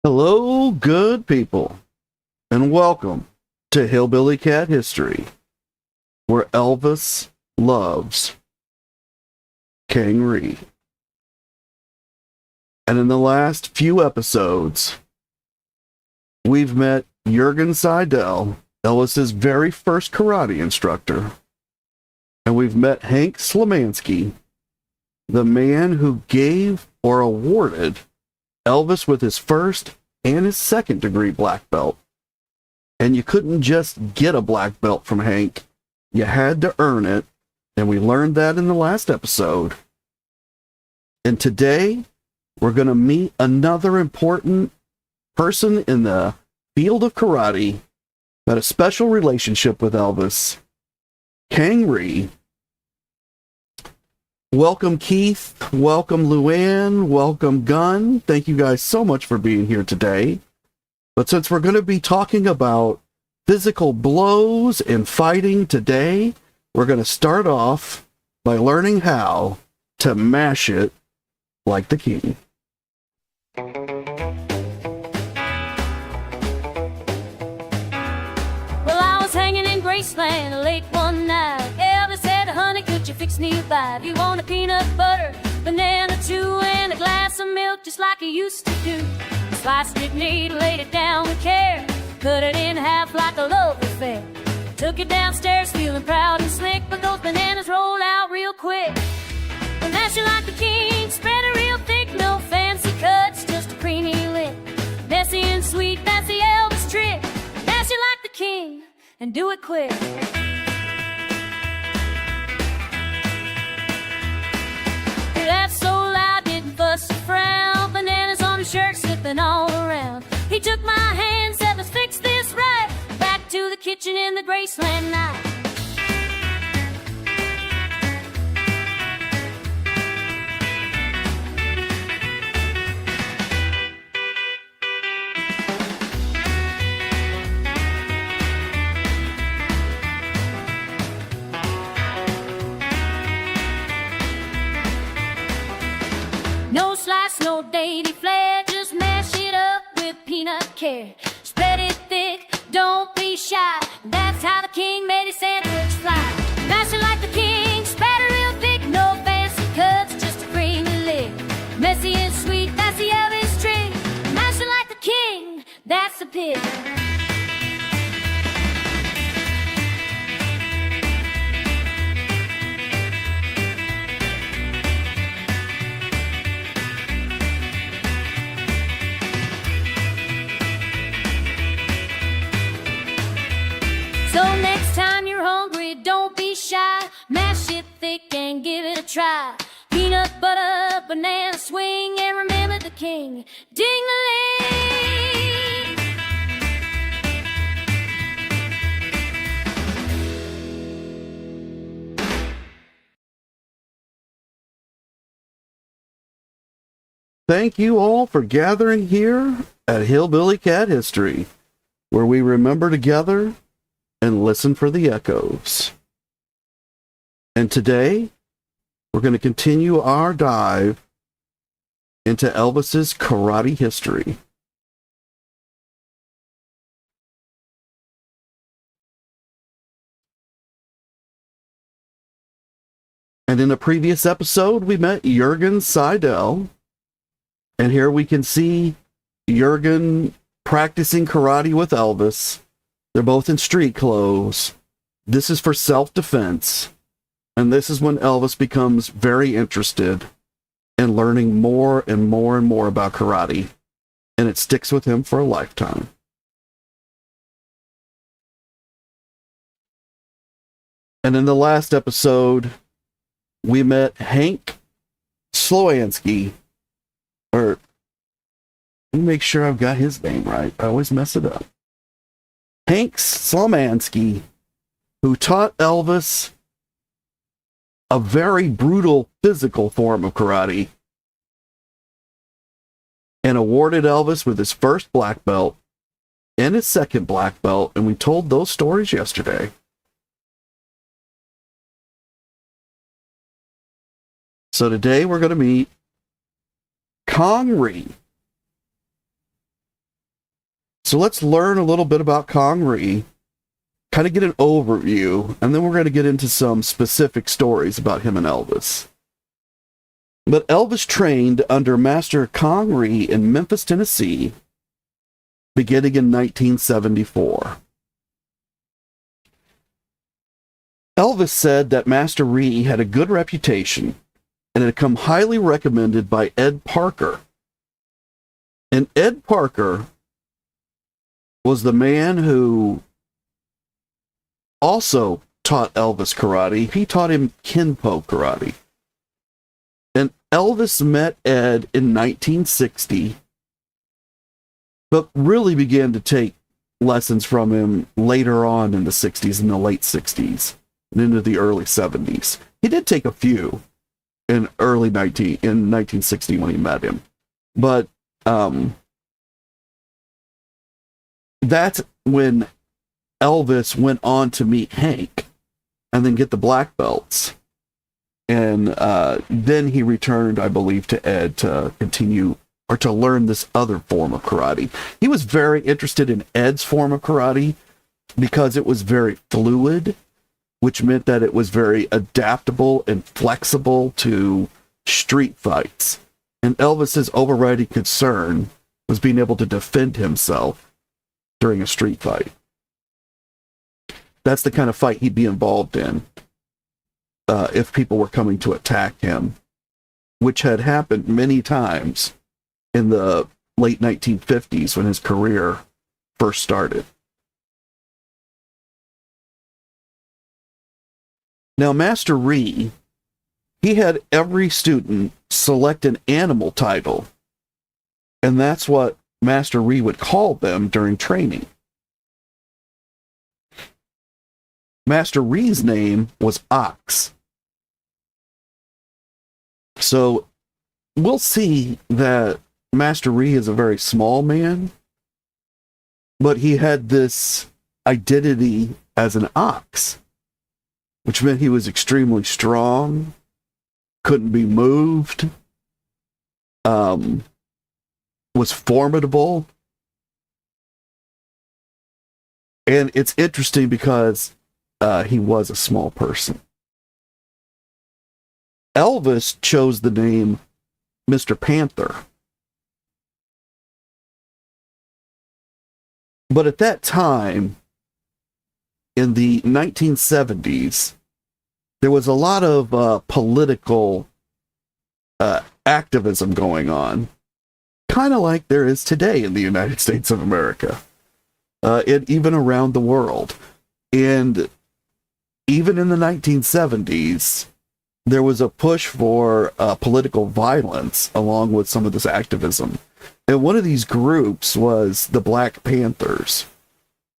Hello, good people, and welcome to Hillbilly Cat History, where Elvis loves Kang Rhee. And in the last few episodes, we've met Jurgen Seidel, Elvis's very first karate instructor, and we've met Hank Slamansky, the man who gave or awarded Elvis with his first and his second degree black belt. And you couldn't just get a black belt from Hank. You had to earn it. And we learned that in the last episode. And today, we're going to meet another important person in the field of karate that had a special relationship with Elvis, Kang Rhee. Welcome, Keith. Welcome, Luann. Welcome, Gunn. Thank you guys so much for being here today. But since we're going to be talking about physical blows and fighting today, we're going to start off by learning how to mash it like the king. Well, I was hanging in Graceland late one night. Elvis said, honey, could you fix me a bite? You want a peanut butter, banana too, and a glass of milk just like you used to do. Sliced it neat, laid it down with care, cut it in half like a love affair. Took it downstairs feeling proud and slick, but those bananas rolled out real quick. But mash it like the king, spread it real thick, no fancy cuts, just a creamy lick. Messy and sweet, that's the Elvis trick. Mash it like the king, and do it quick. He laughed so loud, didn't fuss or frown, bananas on his shirt slipping all around. He took my hand, said let's fix this right. Back to the kitchen in the Graceland night. No slice, no dainty flair, just mash it up with peanut care. Spread it thick, don't be shy, that's how the king made his sandwich fly. Mash it like the king, spread it real thick, no fancy cuts, just a creamy lick. Messy and sweet, that's the Elvis trick. Mash it like the king, that's the pick. So next time you're hungry, don't be shy. Mash it thick and give it a try. Peanut butter, banana swing, and remember the king. Ding-a-ling! Thank you all for gathering here at Hillbilly Cat History, where we remember together and listen for the echoes. And today, we're going to continue our dive into Elvis's karate history. And in a previous episode, we met Jurgen Seidel. And here we can see Jurgen practicing karate with Elvis. They're both in street clothes. This is for self-defense. And this is when Elvis becomes very interested in learning more and more and more about karate. And it sticks with him for a lifetime. And in the last episode, we met Hank Slamansky. Or, let me make sure I've got his name right. I always mess it up. Hank Slamansky, who taught Elvis a very brutal physical form of karate and awarded Elvis with his first black belt and his second black belt, and we told those stories yesterday. So today we're going to meet Kang Rhee. So let's learn a little bit about Kang Rhee, kind of get an overview, and then we're going to get into some specific stories about him and Elvis. But Elvis trained under Master Kang Rhee in Memphis, Tennessee, beginning in 1974. Elvis said that Master Rhee had a good reputation and had come highly recommended by Ed Parker. And Ed Parker was the man who also taught Elvis karate. He taught him Kenpo karate. And Elvis met Ed in 1960, but really began to take lessons from him later on in the 60s, in the late 60s, and into the early 70s. He did take a few in 1960 when he met him. But that's when Elvis went on to meet Hank and then get the black belts. And then he returned, I believe, to Ed to continue or to learn this other form of karate. He was very interested in Ed's form of karate because it was very fluid, which meant that it was very adaptable and flexible to street fights. And Elvis's overriding concern was being able to defend himself during a street fight. That's the kind of fight he'd be involved in if people were coming to attack him, which had happened many times in the late 1950s when his career first started. Now, Master Rhee, he had every student select an animal title, and that's what Master Rhee would call them during training. Master Rhee's name was Ox. So we'll see that Master Rhee is a very small man, but he had this identity as an ox, which meant he was extremely strong, couldn't be moved, was formidable. And it's interesting because he was a small person. Elvis chose the name Mr. Panther. But at that time, in the 1970s, there was a lot of political activism going on, kind of like there is today in the United States of America, and even around the world. And even in the 1970s, there was a push for political violence along with some of this activism. And one of these groups was the Black Panthers.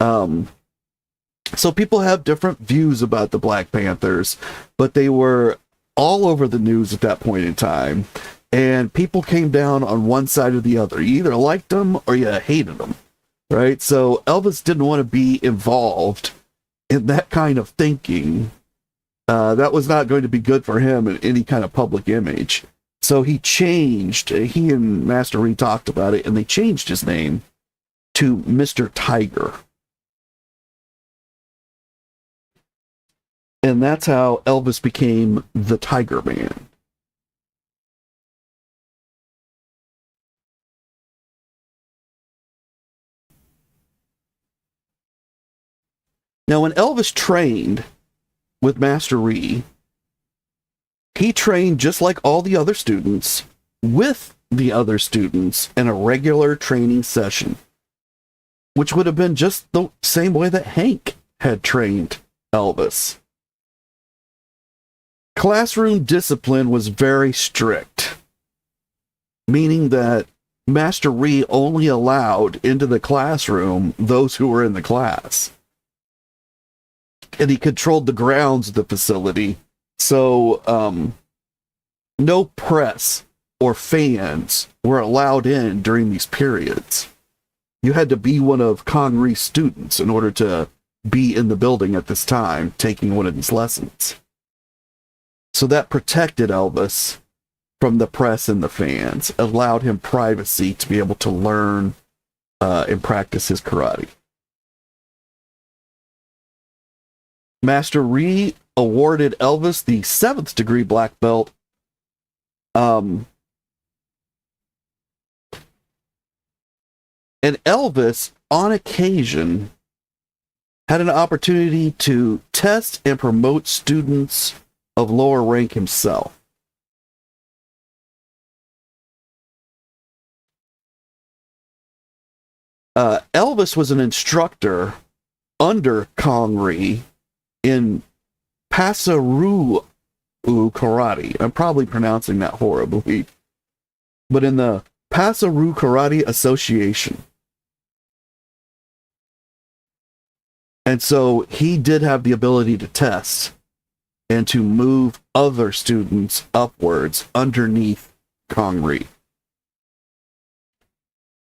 So people have different views about the Black Panthers, but they were all over the news at that point in time. And people came down on one side or the other. You either liked them or you hated them, right? So Elvis didn't want to be involved in that kind of thinking. That was not going to be good for him in any kind of public image. So he changed, he and Master Rhee talked about it, and they changed his name to Mr. Tiger. And that's how Elvis became the Tiger Man. Now, when Elvis trained with Master Rhee, he trained just like all the other students, with the other students in a regular training session, which would have been just the same way that Hank had trained Elvis. Classroom discipline was very strict, meaning that Master Rhee only allowed into the classroom those who were in the class. And he controlled the grounds of the facility. So no press or fans were allowed in during these periods. You had to be one of Kang Rhee's students in order to be in the building at this time, taking one of these lessons. So that protected Elvis from the press and the fans, allowed him privacy to be able to learn and practice his karate. Master Rhee awarded Elvis the 7th degree black belt. And Elvis, on occasion, had an opportunity to test and promote students of lower rank himself. Elvis was an instructor under Kang Rhee in Pasaru Karate. I'm probably pronouncing that horribly. But in the Pasaru Karate Association. And so he did have the ability to test and to move other students upwards underneath Kang Rhee.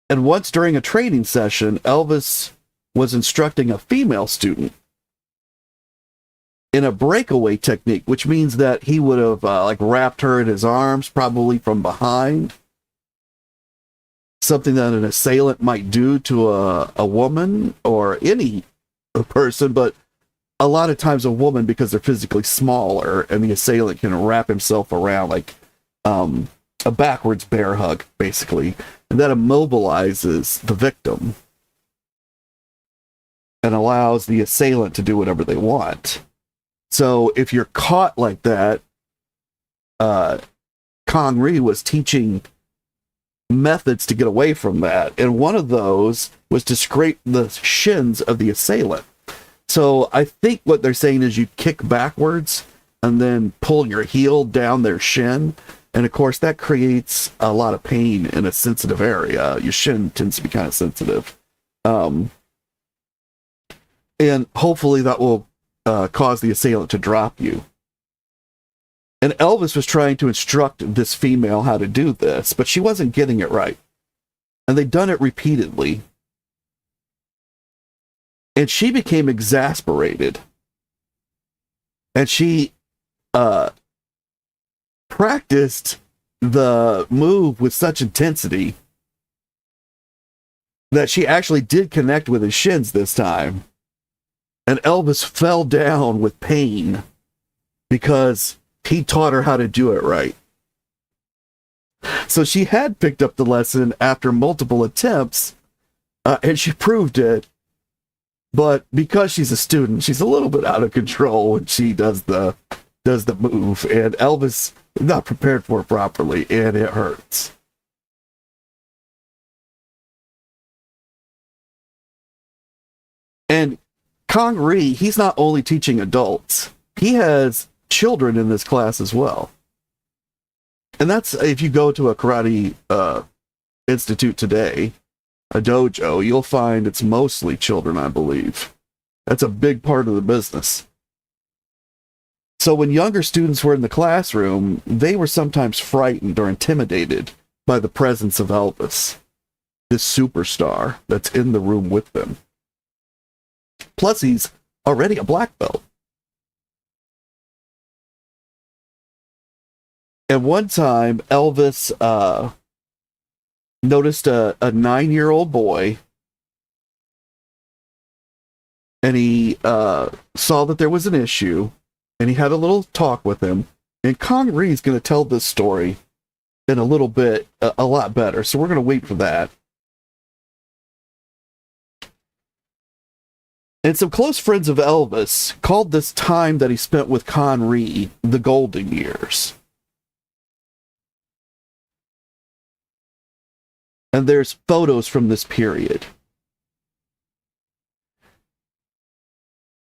And once during a training session, Elvis was instructing a female student in a breakaway technique, which means that he would have wrapped her in his arms, probably from behind. Something that an assailant might do to a woman or any person, but a lot of times a woman, because they're physically smaller, and the assailant can wrap himself around like a backwards bear hug, basically. And that immobilizes the victim and allows the assailant to do whatever they want. So if you're caught like that, Kang Rhee was teaching methods to get away from that. And one of those was to scrape the shins of the assailant. So I think what they're saying is you kick backwards and then pull your heel down their shin. And of course, that creates a lot of pain in a sensitive area. Your shin tends to be kind of sensitive. And hopefully that will cause the assailant to drop you. And Elvis was trying to instruct this female how to do this, but she wasn't getting it right. And they'd done it repeatedly. And she became exasperated. And she practiced the move with such intensity that she actually did connect with his shins this time. And Elvis fell down with pain because he taught her how to do it right. So she had picked up the lesson after multiple attempts, and she proved it. But because she's a student, she's a little bit out of control when she does the move, and Elvis is not prepared for it properly, and it hurts. And Kang Rhee, he's not only teaching adults, he has children in this class as well. And that's, if you go to a karate institute today, a dojo, you'll find it's mostly children, I believe. That's a big part of the business. So when younger students were in the classroom, they were sometimes frightened or intimidated by the presence of Elvis, this superstar that's in the room with them. Plus, he's already a black belt. And one time, Elvis noticed a 9-year-old boy, and he saw that there was an issue, and he had a little talk with him. And Kang Rhee is going to tell this story in a little bit, a lot better. So we're going to wait for that. And some close friends of Elvis called this time that he spent with Kang Rhee the golden years. And there's photos from this period.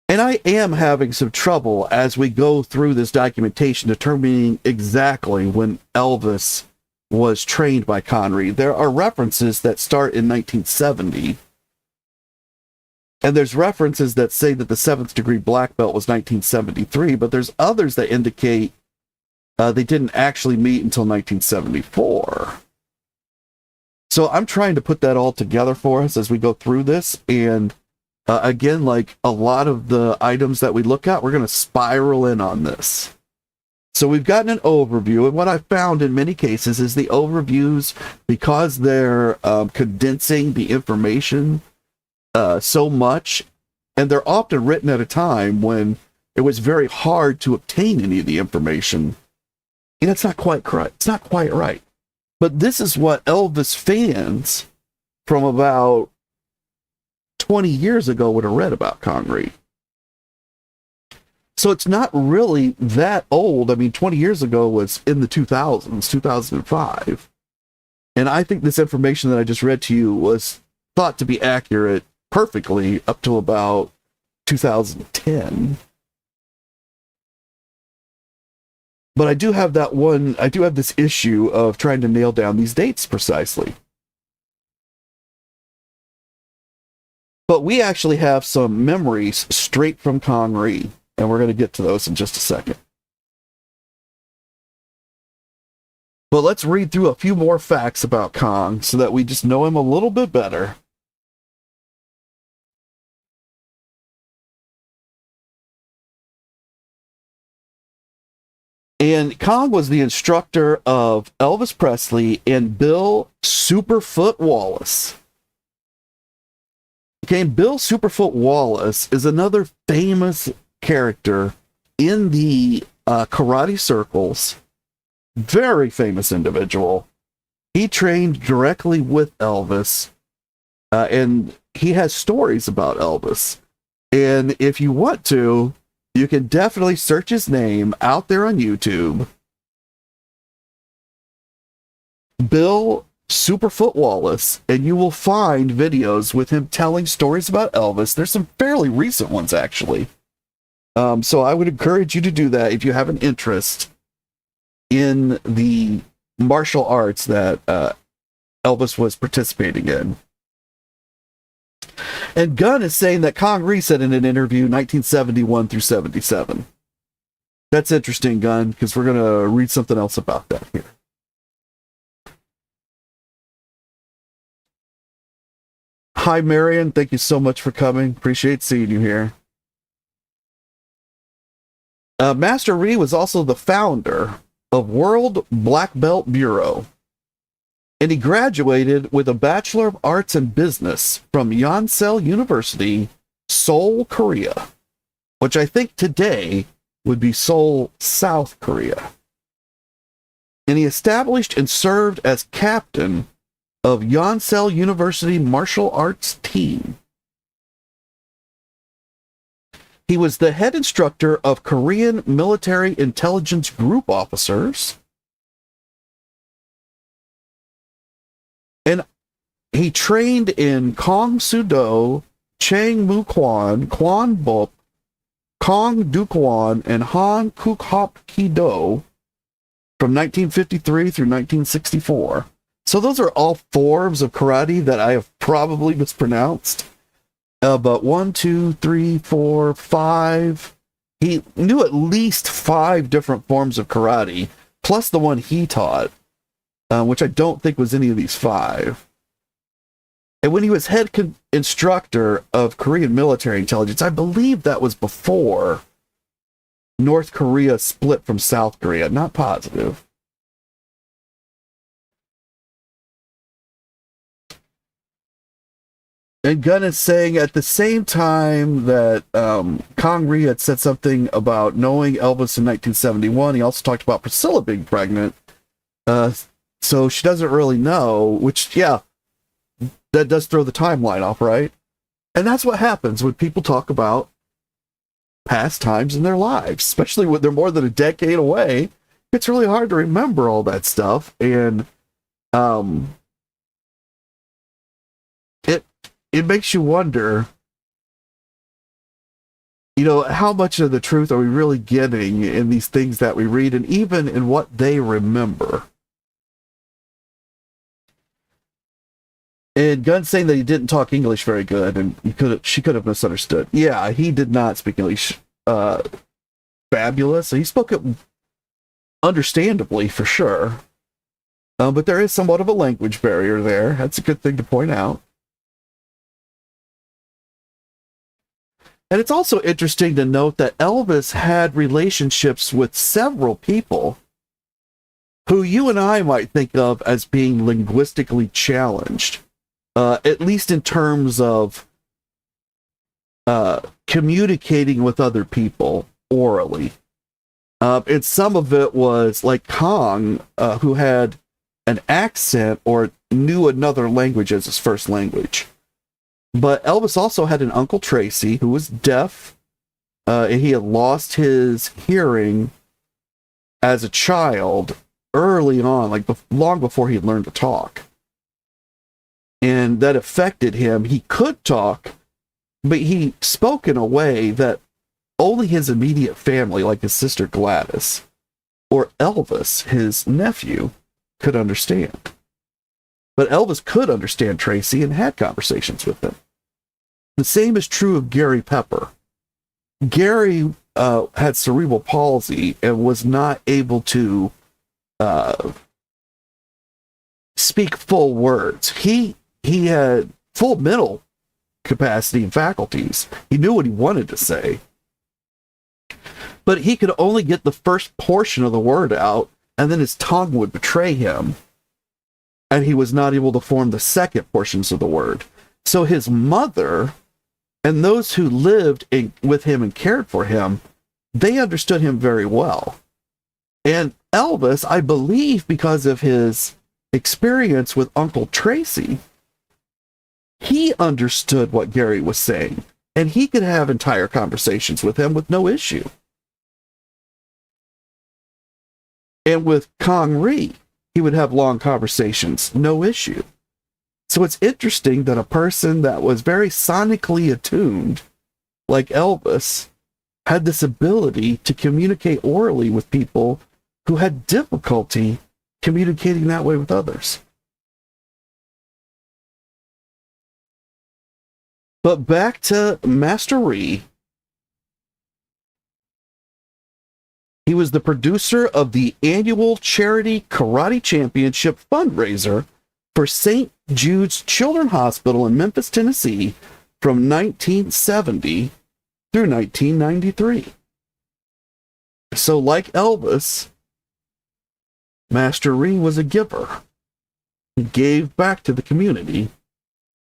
And I am having some trouble as we go through this documentation determining exactly when Elvis was trained by Kang Rhee. There are references that start in 1970. And there's references that say that the 7th degree black belt was 1973, but there's others that indicate they didn't actually meet until 1974. So I'm trying to put that all together for us as we go through this. And again, like a lot of the items that we look at, we're going to spiral in on this. So we've gotten an overview, and what I found in many cases is the overviews, because they're condensing the information so much, and they're often written at a time when it was very hard to obtain any of the information. You know, it's not quite correct. It's not quite right. But this is what Elvis fans from about 20 years ago would have read about Kang Rhee. So it's not really that old. I mean, 20 years ago was in the 2000s, 2005. And I think this information that I just read to you was thought to be accurate perfectly up to about 2010. But I do have this issue of trying to nail down these dates precisely. But we actually have some memories straight from Kang Rhee, and we're going to get to those in just a second. But let's read through a few more facts about Kang so that we just know him a little bit better. And Kang was the instructor of Elvis Presley and Bill Superfoot Wallace. Okay, Bill Superfoot Wallace is another famous character in the karate circles. Very famous individual. He trained directly with Elvis, and he has stories about Elvis. And if you want to, you can definitely search his name out there on YouTube. Bill Superfoot Wallace, and you will find videos with him telling stories about Elvis. There's some fairly recent ones, actually. So I would encourage you to do that if you have an interest in the martial arts that Elvis was participating in. And Gunn is saying that Kang Rhee said in an interview 1971 through 77. That's interesting, Gunn, because we're going to read something else about that here. Hi, Marion. Thank you so much for coming. Appreciate seeing you here. Master Rhee was also the founder of World Black Belt Bureau, and he graduated with a Bachelor of Arts in Business from Yonsei University, Seoul, Korea, which I think today would be Seoul, South Korea. And he established and served as captain of Yonsei University martial arts team. He was the head instructor of Korean military intelligence group officers. And he trained in Kong Soo-do, Chang Mu Kwan, Kwan Bop, Kong Du Kwan, and Han Kuk Hop Ki-do from 1953 through 1964. So those are all forms of karate that I have probably mispronounced. But 1, 2, 3, 4, 5. He knew at least 5 different forms of karate, plus the one he taught, which I don't think was any of these 5. And when he was head instructor of Korean military intelligence, I believe that was before North Korea split from South Korea. Not positive. And Gunn is saying at the same time that Kang Rhee had said something about knowing Elvis in 1971, he also talked about Priscilla being pregnant. So she doesn't really know, which, yeah, that does throw the timeline off, right? And that's what happens when people talk about past times in their lives, especially when they're more than a decade away. It's really hard to remember all that stuff. And it makes you wonder, you know, how much of the truth are we really getting in these things that we read, and even in what they remember. And Gunn's saying that he didn't talk English very good, and she could have misunderstood. Yeah, he did not speak English fabulous. He spoke it understandably, for sure. But there is somewhat of a language barrier there. That's a good thing to point out. And it's also interesting to note that Elvis had relationships with several people who you and I might think of as being linguistically challenged, at least in terms of communicating with other people orally. And some of it was like Kang, who had an accent or knew another language as his first language. But Elvis also had an Uncle Tracy who was deaf. And he had lost his hearing as a child early on, like long before he learned to talk. And that affected him. He could talk, but he spoke in a way that only his immediate family, like his sister Gladys, or Elvis, his nephew, could understand. But Elvis could understand Tracy and had conversations with him. The same is true of Gary Pepper. Gary had cerebral palsy and was not able to speak full words. He had full mental capacity and faculties. He knew what he wanted to say, but he could only get the first portion of the word out, and then his tongue would betray him, and he was not able to form the second portions of the word. So his mother and those who lived with him and cared for him, they understood him very well. And Elvis, I believe, because of his experience with Uncle Tracy, he understood what Gary was saying, and he could have entire conversations with him with no issue. And with Kang Rhee, he would have long conversations, no issue. So it's interesting that a person that was very sonically attuned, like Elvis, had this ability to communicate orally with people who had difficulty communicating that way with others. But back to Master Rhee. He was the producer of the annual charity karate championship fundraiser for St. Jude's Children's Hospital in Memphis, Tennessee, from 1970 through 1993. So like Elvis, Master Rhee was a giver. He gave back to the community.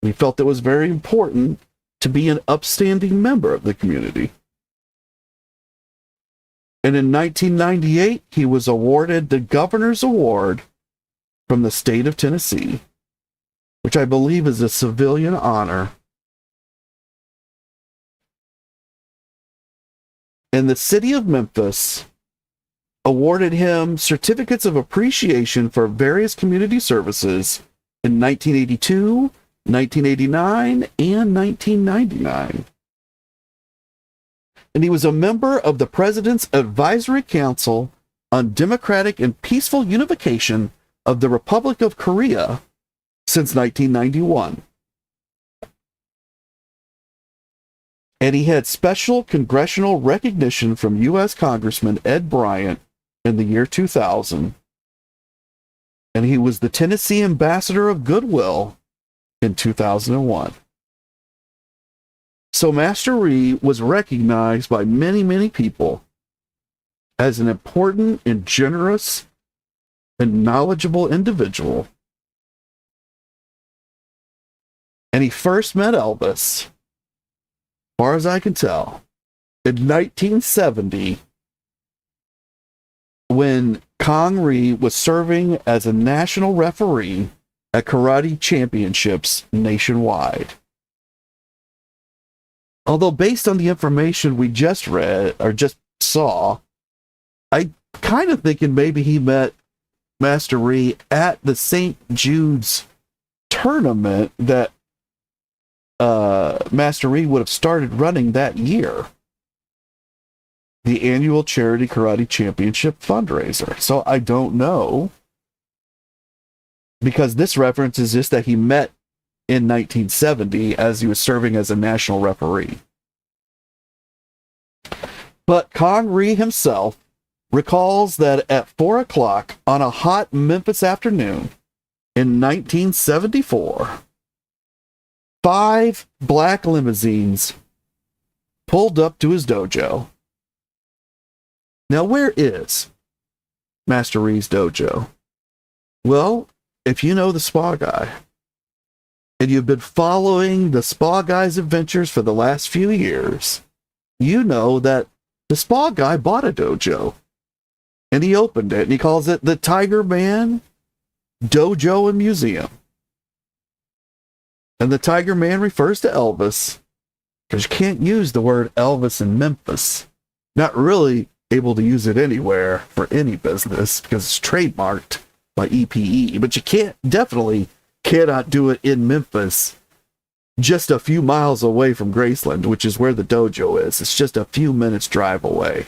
He felt it was very important to be an upstanding member of the community. And in 1998, he was awarded the Governor's Award from the state of Tennessee, which I believe is a civilian honor. And the city of Memphis awarded him certificates of appreciation for various community services in 1982, 1989, and 1999. And he was a member of the President's Advisory Council on Democratic and Peaceful Unification of the Republic of Korea since 1991. And he had special congressional recognition from U.S. Congressman Ed Bryant in the year 2000. And he was the Tennessee Ambassador of Goodwill in 2001. So Master Rhee was recognized by many, many people as an important and generous and knowledgeable individual. And he first met Elvis, as far as I can tell, in 1970, when Kang Rhee was serving as a national referee at karate championships nationwide. Although based on the information we just read, or just saw, I kind of thinking maybe he met Master Rhee at the St. Jude's tournament that Master Rhee would have started running that year. The annual charity karate championship fundraiser. So I don't know, because this reference is just that he met in 1970 as he was serving as a national referee. But Kang Rhee himself recalls that at 4 o'clock on a hot Memphis afternoon in 1974, 5 black limousines pulled up to his dojo. Now, where is Master Rhee's dojo? Well, if you know the Spa Guy, and you've been following the Spa Guy's adventures for the last few years, you know that the Spa Guy bought a dojo, and he opened it, and he calls it the Tiger Man Dojo and Museum. And the Tiger Man refers to Elvis, because you can't use the word Elvis in Memphis. Not really able to use it anywhere for any business, because it's trademarked by EPE, but you definitely cannot do it in Memphis, just a few miles away from Graceland, which is where the dojo is. It's just a few minutes drive away,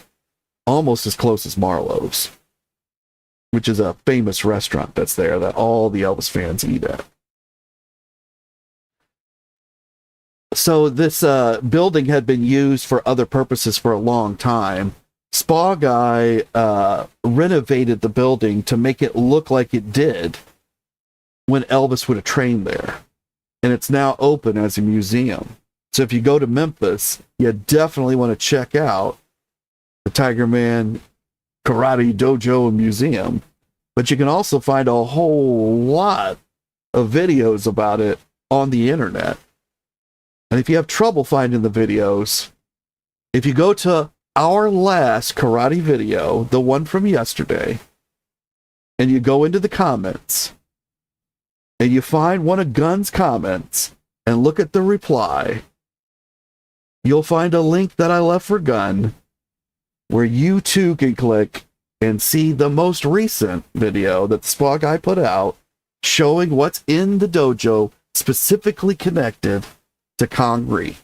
almost as close as Marlowe's, which is a famous restaurant that's there that all the Elvis fans eat at. So this building had been used for other purposes for a long time. Spa Guy renovated the building to make it look like it did when Elvis would have trained there. And it's now open as a museum. So if you go to Memphis, you definitely want to check out the Tiger Man Karate Dojo and Museum. But you can also find a whole lot of videos about it on the internet. And if you have trouble finding the videos, if you go to our last karate video, the one from yesterday, and you go into the comments, and you find one of Gun's comments, and look at the reply, you'll find a link that I left for Gun, where you too can click and see the most recent video that the Spa Guy put out, showing what's in the dojo specifically connected to Kang Rhee.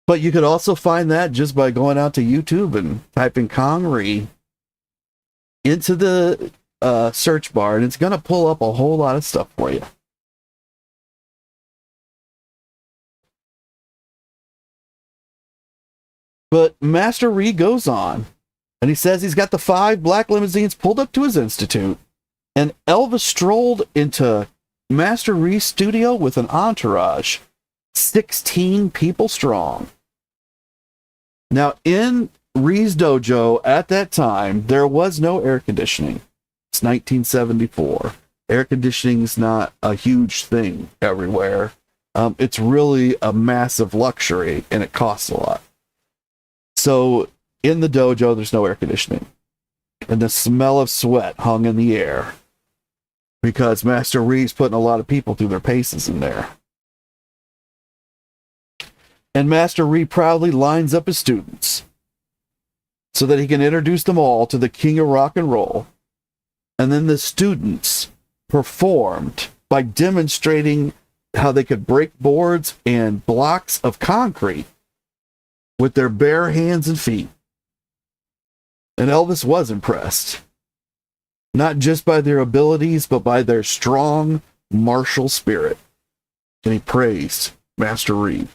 But you could also find that just by going out to YouTube and typing Kang Rhee into the search bar, and it's going to pull up a whole lot of stuff for you. But Master Rhee goes on, and he says he's got the 5 black limousines pulled up to his institute, and Elvis strolled into Master Rhee's studio with an entourage, 16 people strong. Now, in Rhee's dojo at that time, there was no air conditioning. It's 1974. Air conditioning is not a huge thing everywhere. It's really a massive luxury, and it costs a lot. So, in the dojo, there's no air conditioning. And the smell of sweat hung in the air, because Master Rhee's putting a lot of people through their paces in there. And Master Rhee proudly lines up his students so that he can introduce them all to the king of rock and roll. And then the students performed by demonstrating how they could break boards and blocks of concrete with their bare hands and feet. And Elvis was impressed, not just by their abilities, but by their strong martial spirit. And he praised Master Rhee.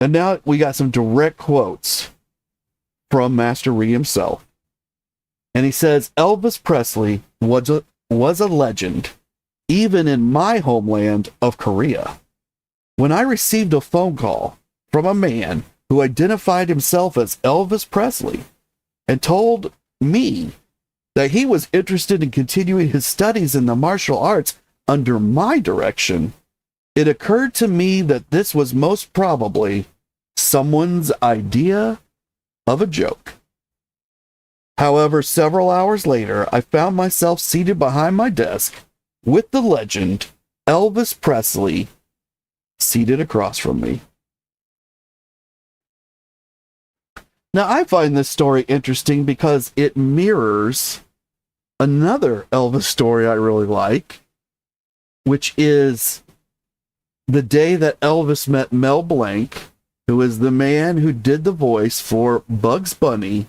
And now we got some direct quotes from Master Rhee himself. And he says, Elvis Presley was a legend, even in my homeland of Korea. When I received a phone call from a man who identified himself as Elvis Presley and told me that he was interested in continuing his studies in the martial arts under my direction, it occurred to me that this was most probably someone's idea of a joke. However, several hours later, I found myself seated behind my desk with the legend Elvis Presley seated across from me. Now, I find this story interesting because it mirrors another Elvis story I really like, which is the day that Elvis met Mel Blanc, who is the man who did the voice for Bugs Bunny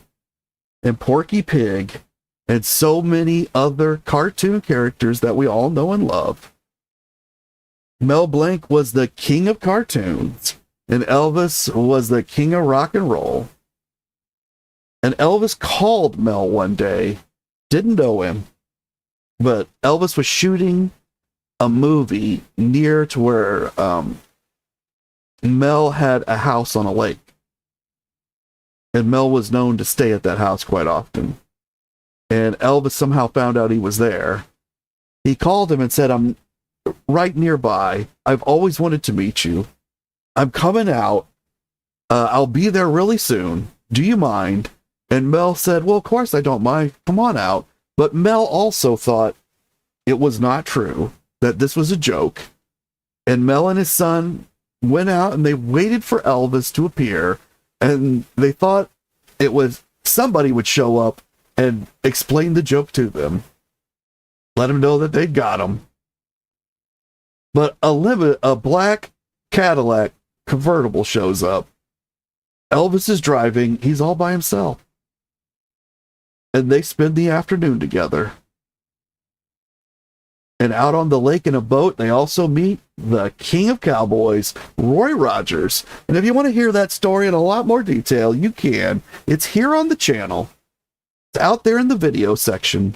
and Porky Pig and so many other cartoon characters that we all know and love. Mel Blanc was the king of cartoons, and Elvis was the king of rock and roll. And Elvis called Mel one day, didn't know him, but Elvis was shooting a movie near to where Mel had a house on a lake. And Mel was known to stay at that house quite often. And Elvis somehow found out he was there. He called him and said, "I'm right nearby. I've always wanted to meet you. I'm coming out. I'll be there really soon. Do you mind?" And Mel said, "Well, of course I don't mind. Come on out." But Mel also thought it was not true, that this was a joke. And Mel and his son went out and they waited for Elvis to appear. And they thought it was somebody would show up and explain the joke to them. Let them know that they'd got him. But a black Cadillac convertible shows up. Elvis is driving. He's all by himself. And they spend the afternoon together. And out on the lake in a boat, they also meet the King of Cowboys, Roy Rogers. And if you want to hear that story in a lot more detail, you can. It's here on the channel. It's out there in the video section.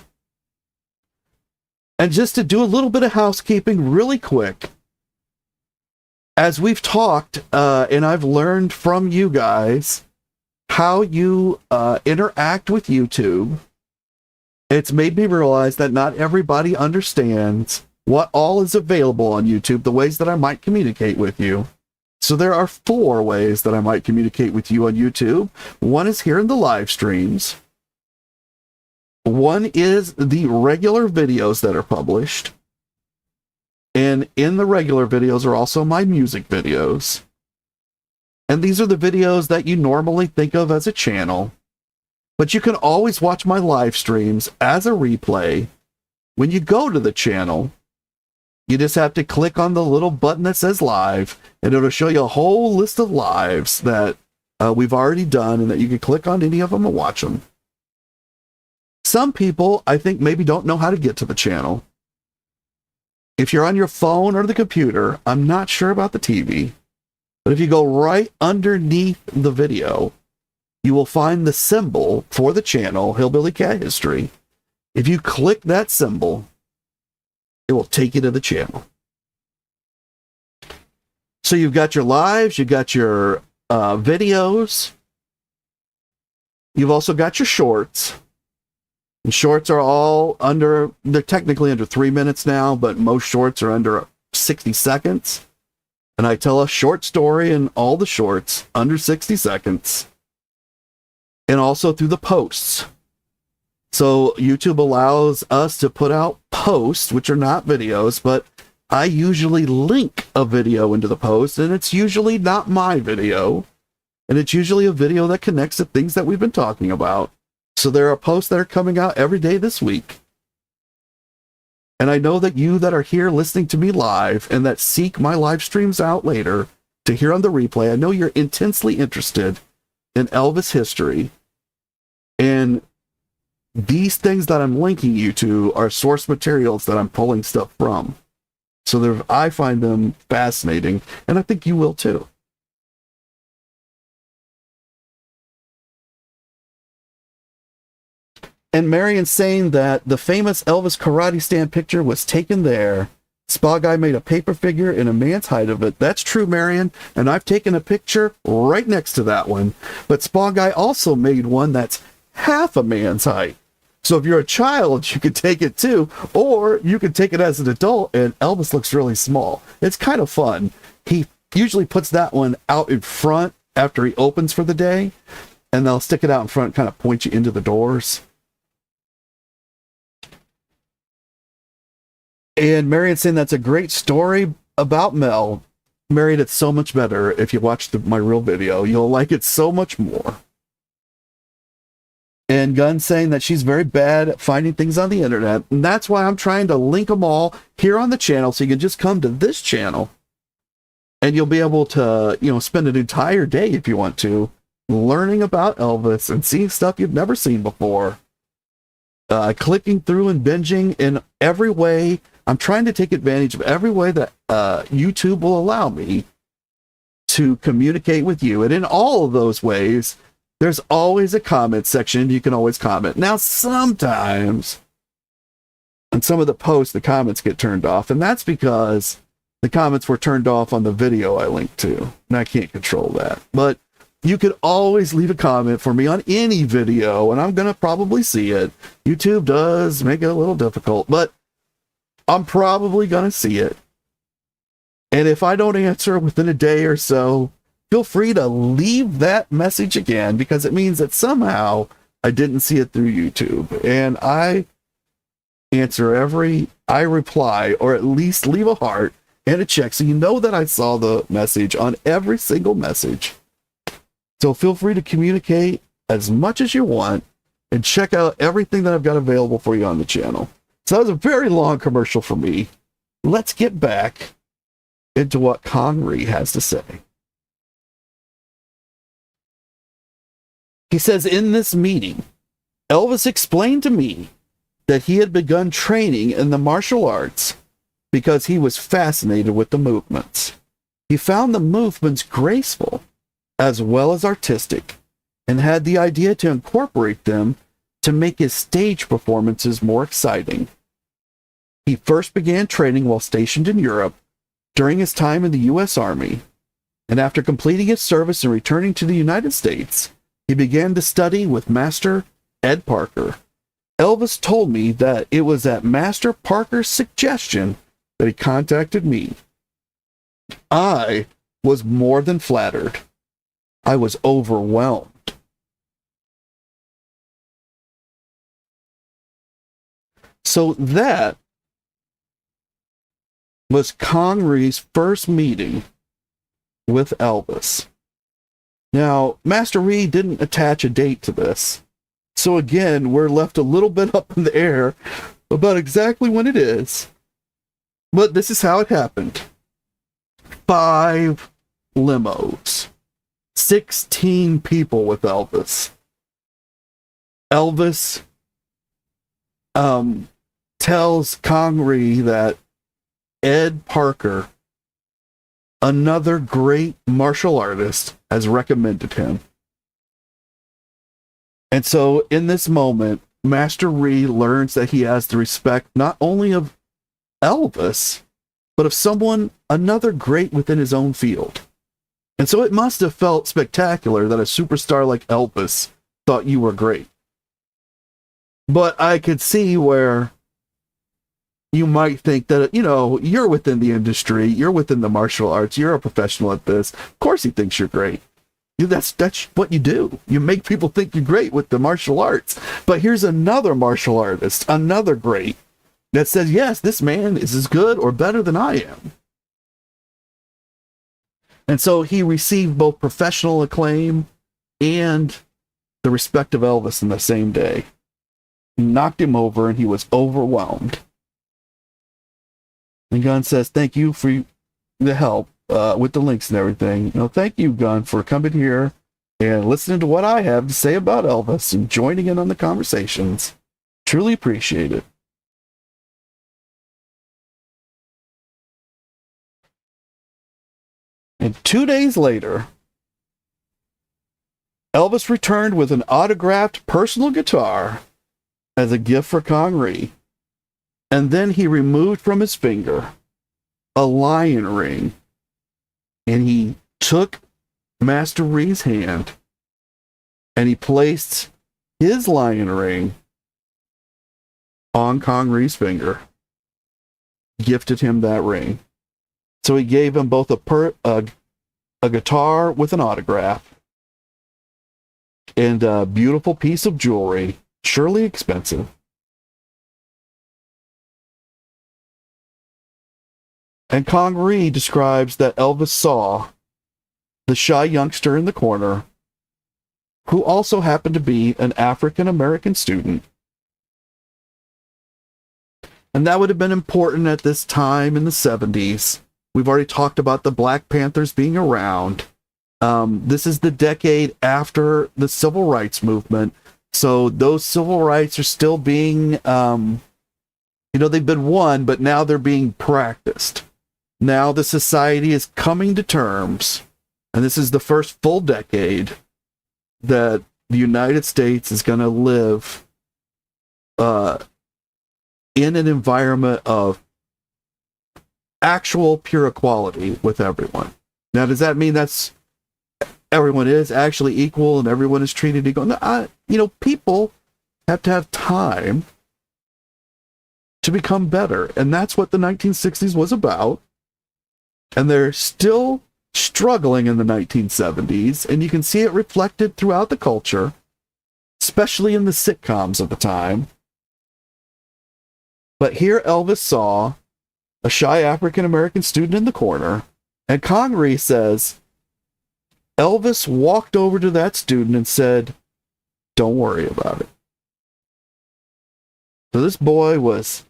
And just to do a little bit of housekeeping really quick, as we've talked, and I've learned from you guys how you interact with YouTube, it's made me realize that not everybody understands what all is available on YouTube, the ways that I might communicate with you. So there are 4 ways that I might communicate with you on YouTube. One is here in the live streams. One is the regular videos that are published. And in the regular videos are also my music videos. And these are the videos that you normally think of as a channel. But you can always watch my live streams as a replay. When you go to the channel, you just have to click on the little button that says live, and it'll show you a whole list of lives that we've already done, and that you can click on any of them and watch them. Some people, I think, maybe don't know how to get to the channel. If you're on your phone or the computer, I'm not sure about the TV, but if you go right underneath the video, you will find the symbol for the channel, Hillbilly Cat History. If you click that symbol, it will take you to the channel. So you've got your lives, you've got your videos, you've also got your shorts. And shorts are all they're technically under 3 minutes now, but most shorts are under 60 seconds. And I tell a short story in all the shorts under 60 seconds. And also through the posts. So YouTube allows us to put out posts, which are not videos, but I usually link a video into the post, and it's usually not my video. And it's usually a video that connects to things that we've been talking about. So there are posts that are coming out every day this week. And I know that you that are here listening to me live and that seek my live streams out later to hear on the replay, I know you're intensely interested in Elvis history. And these things that I'm linking you to are source materials that I'm pulling stuff from. So I find them fascinating, and I think you will too. And Marion's saying that the famous Elvis karate stand picture was taken there. Spa Guy made a paper figure in a man's height of it. That's true, Marion, and I've taken a picture right next to that one. But Spa Guy also made one that's half a man's height. So if you're a child, you could take it too, or you could take it as an adult, and Elvis looks really small. It's kind of fun. He usually puts that one out in front after he opens for the day, and they'll stick it out in front, kind of point you into the doors. And Marion's saying that's a great story about Mel. Marion, it's so much better if you watch my real video. You'll like it so much more. And Gunn saying that she's very bad at finding things on the internet. And that's why I'm trying to link them all here on the channel. So you can just come to this channel and you'll be able to, spend an entire day if you want to learning about Elvis and seeing stuff you've never seen before. Clicking through and binging in every way. I'm trying to take advantage of every way that YouTube will allow me to communicate with you. And in all of those ways, there's always a comment section. You can always comment. Now, sometimes on some of the posts, the comments get turned off. And that's because the comments were turned off on the video I linked to. And I can't control that. But you could always leave a comment for me on any video, and I'm going to probably see it. YouTube does make it a little difficult, but I'm probably going to see it. And if I don't answer within a day or so, feel free to leave that message again, because it means that somehow I didn't see it through YouTube. And I reply, or at least leave a heart and a check, so you know that I saw the message on every single message. So feel free to communicate as much as you want and check out everything that I've got available for you on the channel. So that was a very long commercial for me. Let's get back into what Kang Rhee has to say. He says, in this meeting, Elvis explained to me that he had begun training in the martial arts because he was fascinated with the movements. He found the movements graceful as well as artistic, and had the idea to incorporate them to make his stage performances more exciting. He first began training while stationed in Europe during his time in the U.S. Army, and after completing his service and returning to the United States, he began to study with Master Ed Parker. Elvis told me that it was at Master Parker's suggestion that he contacted me. I was more than flattered. I was overwhelmed. So that was Kang Rhee's first meeting with Elvis. Now, Master Rhee didn't attach a date to this. So again, we're left a little bit up in the air about exactly when it is. But this is how it happened. 5 limos. 16 people with Elvis. Elvis tells Kang Rhee that Ed Parker, another great martial artist, has recommended him. And so in this moment, Master Rhee learns that he has the respect not only of Elvis, but of someone, another great within his own field. And so it must have felt spectacular that a superstar like Elvis thought you were great. But I could see where you might think that, you know, you're within the industry, you're within the martial arts, you're a professional at this. Of course he thinks you're great. That's what you do. You make people think you're great with the martial arts. But here's another martial artist, another great, that says, yes, this man is as good or better than I am. And so he received both professional acclaim and the respect of Elvis in the same day. He knocked him over and he was overwhelmed. And Gunn says, thank you for the help with the links and everything. Thank you, Gunn, for coming here and listening to what I have to say about Elvis and joining in on the conversations. Truly appreciate it. And 2 days later, Elvis returned with an autographed personal guitar as a gift for Kang Rhee. And then he removed from his finger a lion ring. And he took Master Rhee's hand and he placed his lion ring on Kang Rhee's finger. Gifted him that ring. So he gave him both a guitar with an autograph and a beautiful piece of jewelry, surely expensive. And Kang Rhee describes that Elvis saw the shy youngster in the corner, who also happened to be an African-American student. And that would have been important at this time in the 70s. We've already talked about the Black Panthers being around. This is the decade after the Civil Rights Movement. So those civil rights are still being, they've been won, but now they're being practiced. Now the society is coming to terms, and this is the first full decade that the United States is going to live in an environment of actual pure equality with everyone. Now, does that mean that's everyone is actually equal and everyone is treated equal? No, people have to have time to become better. And that's what the 1960s was about. And they're still struggling in the 1970s. And you can see it reflected throughout the culture, especially in the sitcoms of the time. But here Elvis saw a shy African-American student in the corner, and Kang Rhee says, Elvis walked over to that student and said, "Don't worry about it." So this boy was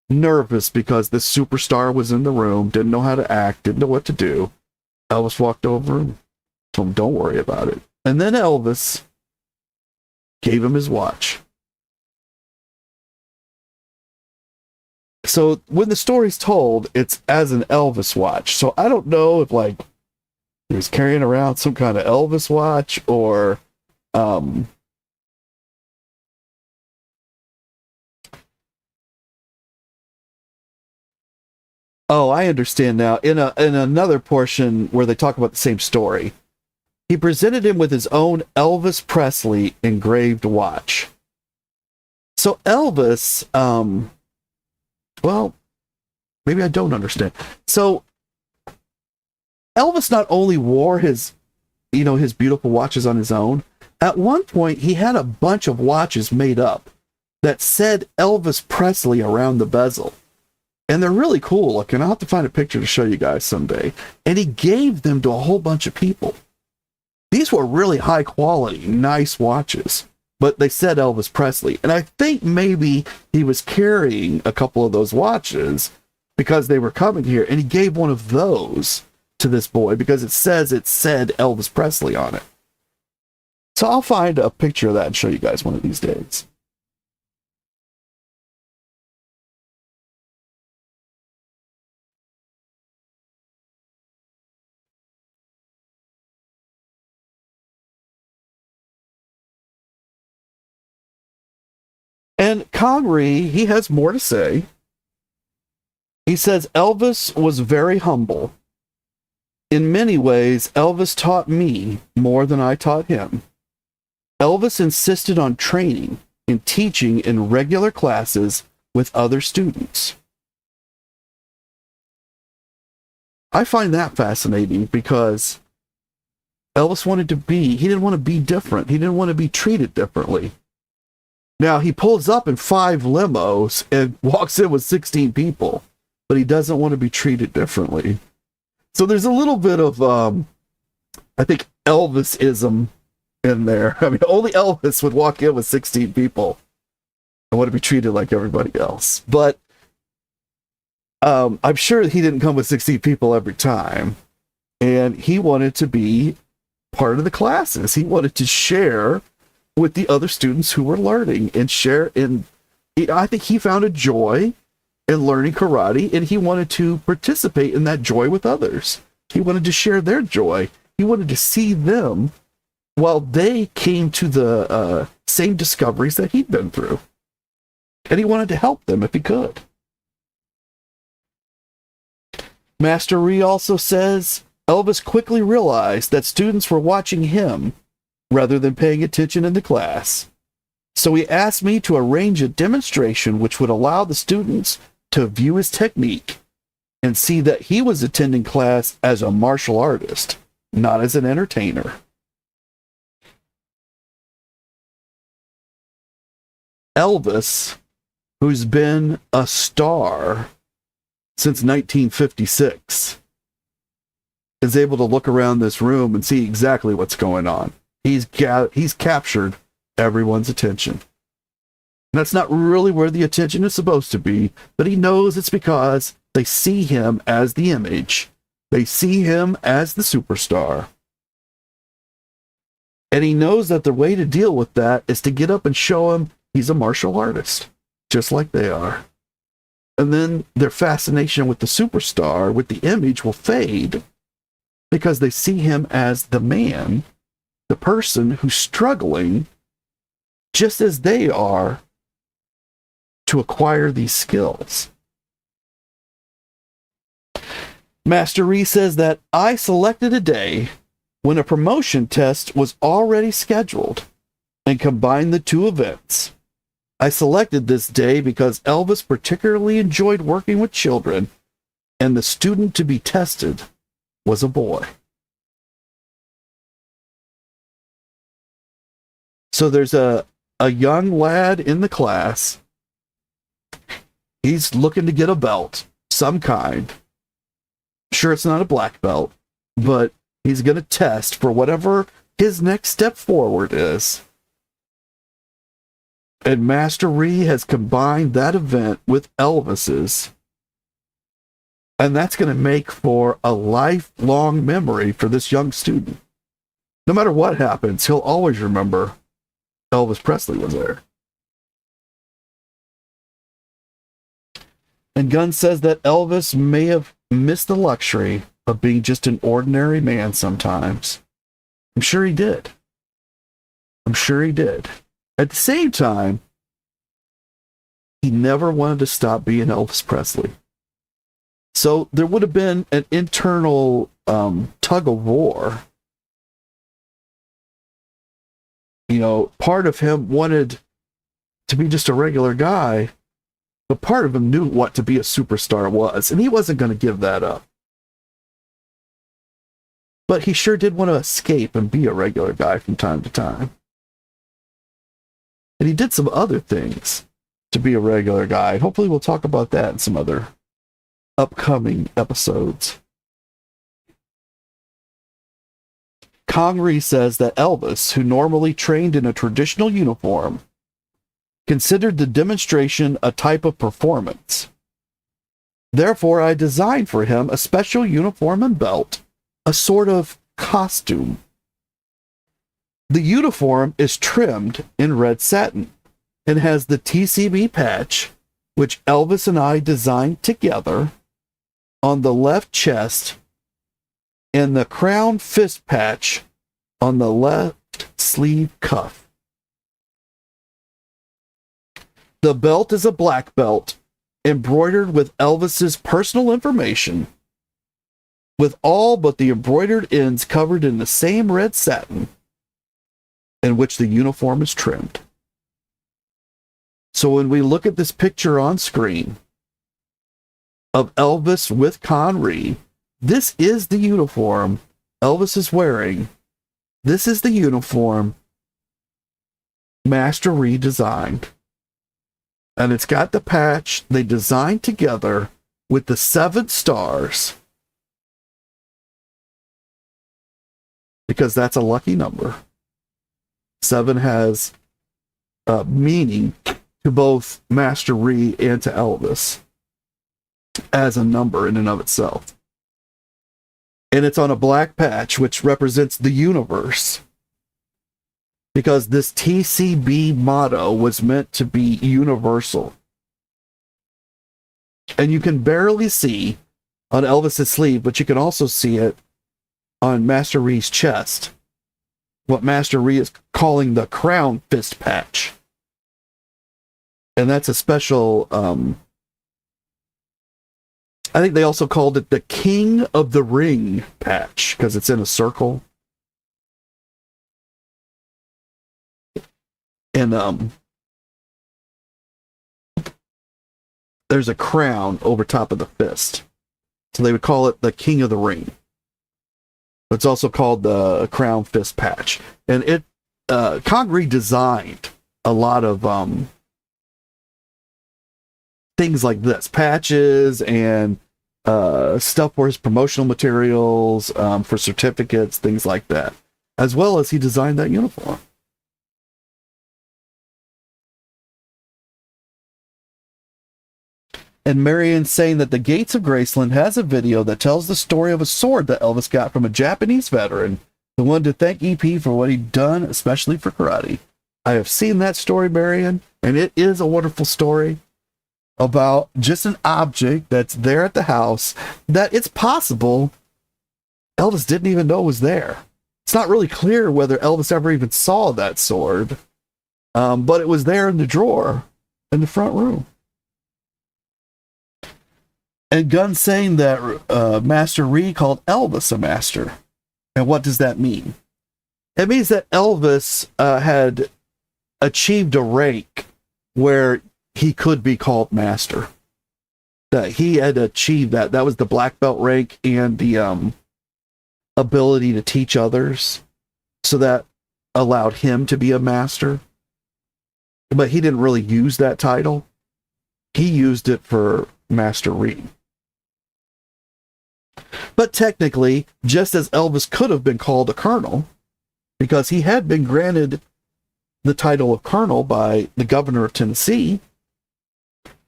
nervous because this superstar was in the room, didn't know how to act, didn't know what to do. Elvis walked over and told him, "Don't worry about it." And then Elvis gave him his watch. So when the story's told, it's as an Elvis watch. So I don't know if he was carrying around some kind of Elvis watch or oh, I understand now. In another portion where they talk about the same story, he presented him with his own Elvis Presley engraved watch. So Elvis, well, maybe I don't understand. So Elvis not only wore his beautiful watches on his own. At one point, he had a bunch of watches made up that said Elvis Presley around the bezel. And they're really cool looking. I'll have to find a picture to show you guys someday. And he gave them to a whole bunch of people. These were really high quality, nice watches. But they said Elvis Presley. And I think maybe he was carrying a couple of those watches because they were coming here. And he gave one of those to this boy because it said Elvis Presley on it. So I'll find a picture of that and show you guys one of these days. And Kang Rhee, he has more to say. He says, Elvis was very humble. In many ways, Elvis taught me more than I taught him. Elvis insisted on training and teaching in regular classes with other students. I find that fascinating because Elvis he didn't want to be different. He didn't want to be treated differently. Now, he pulls up in 5 limos and walks in with 16 people, but he doesn't want to be treated differently. So there's a little bit of, I think, Elvis-ism in there. I mean, only Elvis would walk in with 16 people and want to be treated like everybody else. But I'm sure he didn't come with 16 people every time. And he wanted to be part of the classes. He wanted to share with the other students who were learning and share in. I think he found a joy in learning karate, and he wanted to participate in that joy with others. He wanted to share their joy. He wanted to see them while they came to the same discoveries that he'd been through. And he wanted to help them if he could. Master Rhee also says, Elvis quickly realized that students were watching him rather than paying attention in the class. So he asked me to arrange a demonstration which would allow the students to view his technique and see that he was attending class as a martial artist, not as an entertainer. Elvis, who's been a star since 1956, is able to look around this room and see exactly what's going on. He's captured everyone's attention. And that's not really where the attention is supposed to be, but he knows it's because they see him as the image. They see him as the superstar. And he knows that the way to deal with that is to get up and show him he's a martial artist, just like they are. And then their fascination with the superstar, with the image, will fade because they see him as the man, the person who's struggling just as they are to acquire these skills. Master Rhee says that I selected a day when a promotion test was already scheduled and combined the two events. I selected this day because Elvis particularly enjoyed working with children, and the student to be tested was a boy. So there's a young lad in the class. He's looking to get a belt, some kind. Sure, it's not a black belt, but he's going to test for whatever his next step forward is. And Master Rhee has combined that event with Elvis's. And that's going to make for a lifelong memory for this young student. No matter what happens, he'll always remember Elvis Presley was there. And Gunn says that Elvis may have missed the luxury of being just an ordinary man sometimes. I'm sure he did. I'm sure he did. At the same time, he never wanted to stop being Elvis Presley. So there would have been an internal tug of war. You know, part of him wanted to be just a regular guy, but part of him knew what to be a superstar was, and he wasn't going to give that up. But he sure did want to escape and be a regular guy from time to time. And he did some other things to be a regular guy. Hopefully we'll talk about that in some other upcoming episodes. Kang Rhee says that Elvis, who normally trained in a traditional uniform, considered the demonstration a type of performance. Therefore, I designed for him a special uniform and belt, a sort of costume. The uniform is trimmed in red satin and has the TCB patch, which Elvis and I designed together, on the left chest, and the crown fist patch on the left sleeve cuff. The belt is a black belt embroidered with Elvis's personal information, with all but the embroidered ends covered in the same red satin in which the uniform is trimmed. So when we look at this picture on screen of Elvis with Kang Rhee, this is the uniform Elvis is wearing. This is the uniform Master Rhee designed. And it's got the patch they designed together with the 7 stars. Because that's a lucky number. 7 has meaning to both Master Rhee and to Elvis as a number in and of itself. And it's on a black patch, which represents the universe. Because this TCB motto was meant to be universal. And you can barely see on Elvis's sleeve, but you can also see it on Master Rhee's chest. What Master Rhee is calling the crown fist patch. And that's a special, I think they also called it the King of the Ring patch, because it's in a circle. And there's a crown over top of the fist. So they would call it the King of the Ring. It's also called the crown fist patch. And it Kang Rhee designed a lot of things like this, patches and stuff for his promotional materials, for certificates, things like that, as well as he designed that uniform. And Marion saying that the Gates of Graceland has a video that tells the story of a sword that Elvis got from a Japanese veteran who wanted to thank EP for what he'd done, especially for karate. I have seen that story, Marion, and it is a wonderful story about just an object that's there at the house that it's possible Elvis didn't even know was there. It's not really clear whether Elvis ever even saw that sword, but it was there in the drawer in the front room. And Gunn's saying that Master Rhee called Elvis a master. And what does that mean? It means that Elvis had achieved a rank where he could be called master. That he had achieved that. That was the black belt rank and the ability to teach others. So that allowed him to be a master. But he didn't really use that title. He used it for Master Rhee. But technically, just as Elvis could have been called a colonel, because he had been granted the title of colonel by the governor of Tennessee,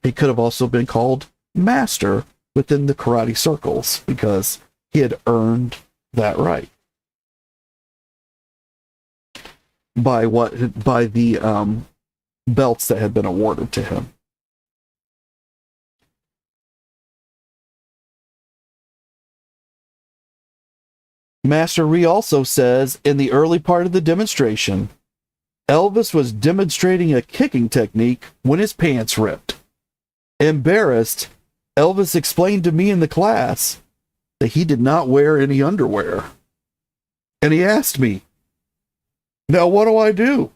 he could have also been called master within the karate circles, because he had earned that right. By the belts that had been awarded to him. Master Rhee also says, in the early part of the demonstration, Elvis was demonstrating a kicking technique when his pants ripped. Embarrassed, Elvis explained to me in the class that he did not wear any underwear. And he asked me, "Now what do I do?"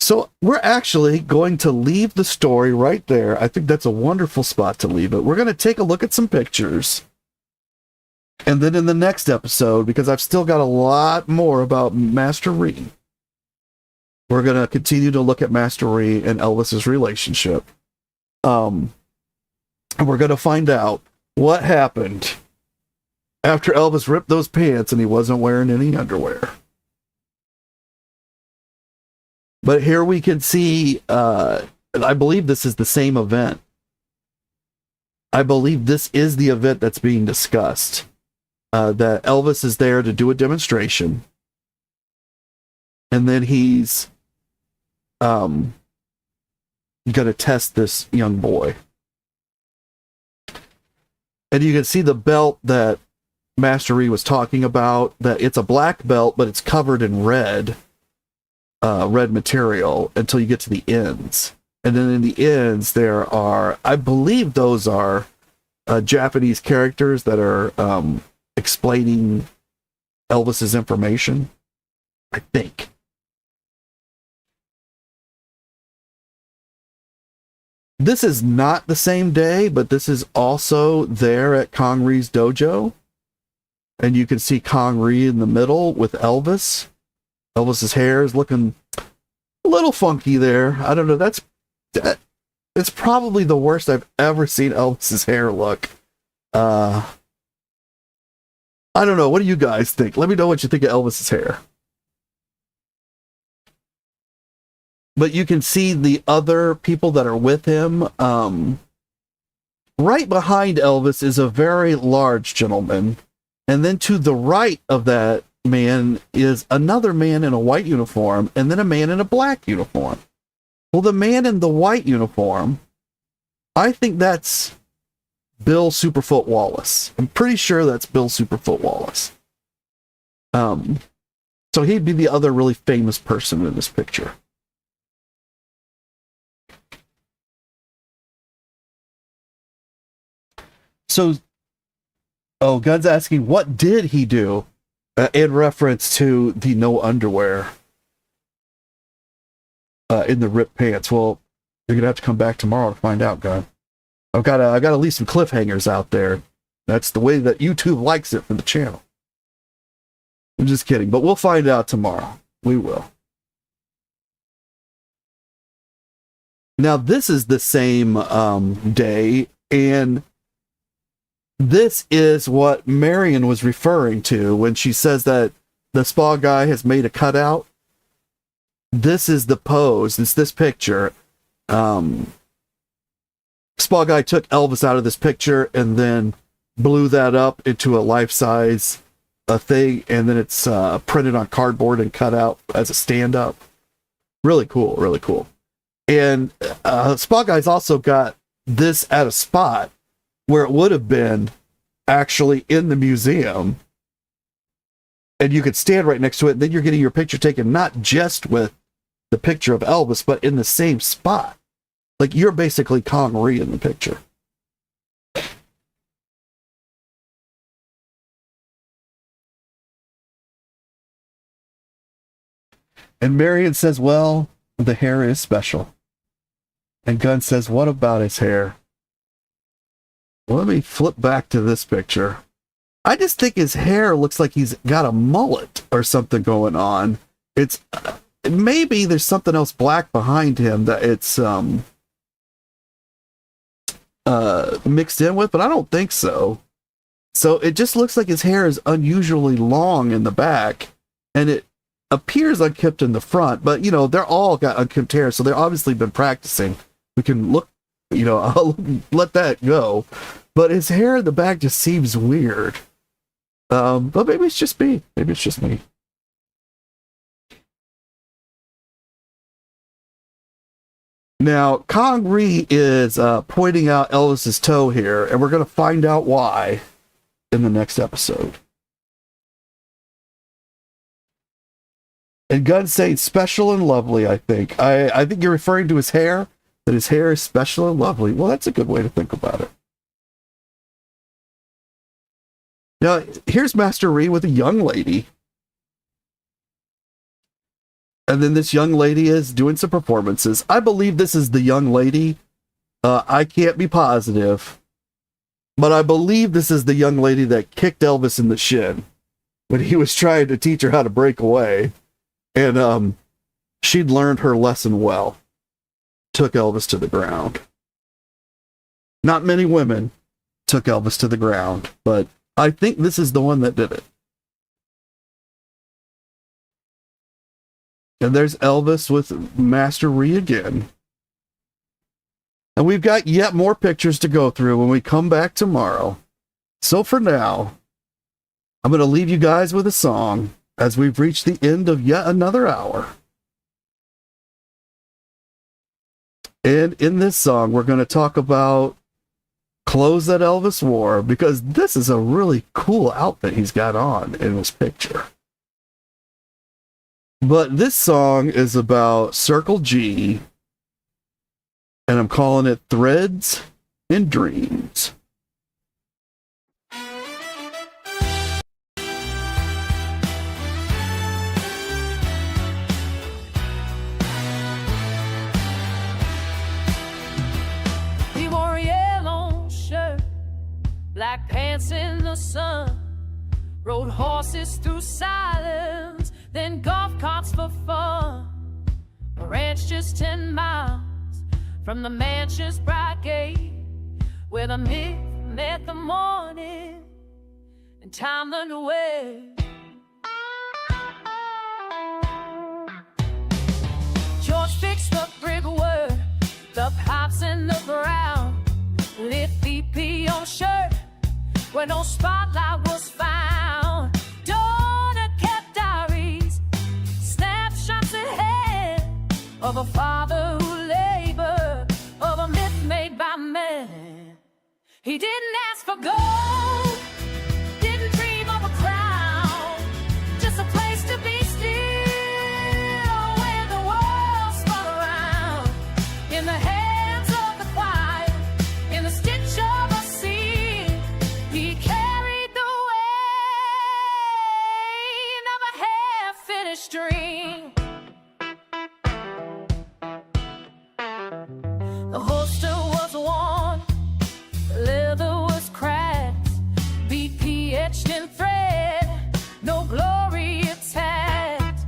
So we're actually going to leave the story right there. I think that's a wonderful spot to leave it. We're going to take a look at some pictures. And then in the next episode, because I've still got a lot more about Master Rhee, we're going to continue to look at Master Rhee and Elvis's relationship. And we're going to find out what happened after Elvis ripped those pants and he wasn't wearing any underwear. But here we can see, I believe this is the same event. I believe this is the event that's being discussed. That Elvis is there to do a demonstration. And then he's going to test this young boy. And you can see the belt that Master Rhee was talking about, that it's a black belt, but it's covered in red material until you get to the ends. And then in the ends, there are, I believe those are Japanese characters that are explaining Elvis's information. I think. This is not the same day, but this is also there at Kang Rhee's dojo. And you can see Kang Rhee in the middle with Elvis. Elvis's hair is looking a little funky there. I don't know. It's probably the worst I've ever seen Elvis's hair look. I don't know. What do you guys think? Let me know what you think of Elvis's hair. But you can see the other people that are with him. Right behind Elvis is a very large gentleman. And then to the right of that man is another man in a white uniform, and then a man in a black uniform. Well, the man in the white uniform, I think that's Bill Superfoot Wallace. I'm pretty sure that's Bill Superfoot Wallace. So he'd be the other really famous person in this picture. So, Gun's asking, what did he do? In reference to the no underwear in the ripped pants. Well, you're gonna have to come back tomorrow to find out, Gun. I've got to leave some cliffhangers out there. That's the way that YouTube likes it for the channel. I'm just kidding, but we'll find out tomorrow. We will. Now, this is the same day, and this is what Marion was referring to when she says that the spa guy has made a cutout. This is the pose. It's this picture. Spa guy took Elvis out of this picture and then blew that up into a life-size thing, and then it's printed on cardboard and cut out as a stand-up. Really cool, really cool. And Spa guy's also got this at a spot where it would have been actually in the museum, and you could stand right next to it, and then you're getting your picture taken not just with the picture of Elvis, but in the same spot. Like, you're basically Kang Rhee in the picture. And Marion says, well, the hair is special. And Gunn says, what about his hair? Well, let me flip back to this picture. I just think his hair looks like he's got a mullet or something going on. It's maybe there's something else black behind him that it's mixed in with, but I don't think so. So it just looks like his hair is unusually long in the back, and it appears unkempt in the front, but, you know, they're all got unkempt hair, so they've obviously been practicing. We can look, you know, I'll let that go. But his hair in the back just seems weird. But maybe it's just me. Maybe it's just me. Now, Kang Rhee is pointing out Elvis's toe here, and we're going to find out why in the next episode. And Gunn's saying special and lovely, I think. I think you're referring to his hair, that his hair is special and lovely. Well, that's a good way to think about it. Now, here's Master Rhee with a young lady. And then this young lady is doing some performances. I believe this is the young lady. I can't be positive. But I believe this is the young lady that kicked Elvis in the shin when he was trying to teach her how to break away. And she'd learned her lesson well. Took Elvis to the ground. Not many women took Elvis to the ground, but I think this is the one that did it. And there's Elvis with Master Rhee again. And we've got yet more pictures to go through when we come back tomorrow. So for now, I'm going to leave you guys with a song as we've reached the end of yet another hour. And in this song, we're going to talk about clothes that Elvis wore, because this is a really cool outfit he's got on in this picture. But this song is about Circle G, and I'm calling it Threads and Dreams. He wore a yellow shirt, black pants in the sun, rode horses through silence, then golf carts for fun. A ranch just 10 miles from the mansion's bright gate, where the myth met the morning and time learned away. George fixed the brickwork, the pipes in the ground, lit VP on shirt where no spotlight was found. Donna kept diaries, snapshots ahead of a father who labored, of a myth made by man. He didn't ask for gold, didn't dream of a crown, just a place to be still when the world spun around. In the hands of the quiet, in the stitch of a scene, he carried the weight of a half-finished dream. The holster was worn, the leather was cracked, BP etched in thread, no glory attached.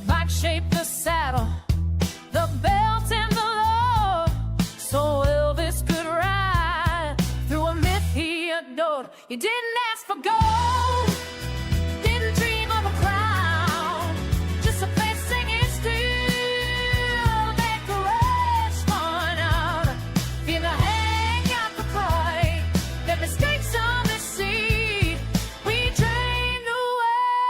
Mike shaped the saddle, the belt and the law, so Elvis could ride through a myth he adored. He didn't ask for gold, didn't dream of a crown, just a place singing still, that courage spun out. In the hang out the pride, the mistakes on the seat, we drained the weight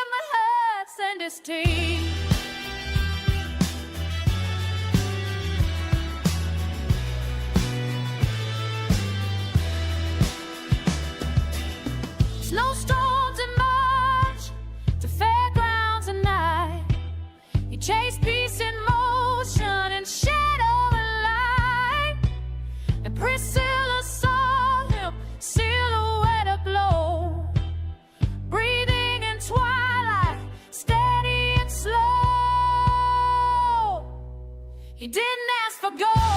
of the hurts and his teeth. Snowstorms in March, to fairgrounds at night, You didn't ask for gold.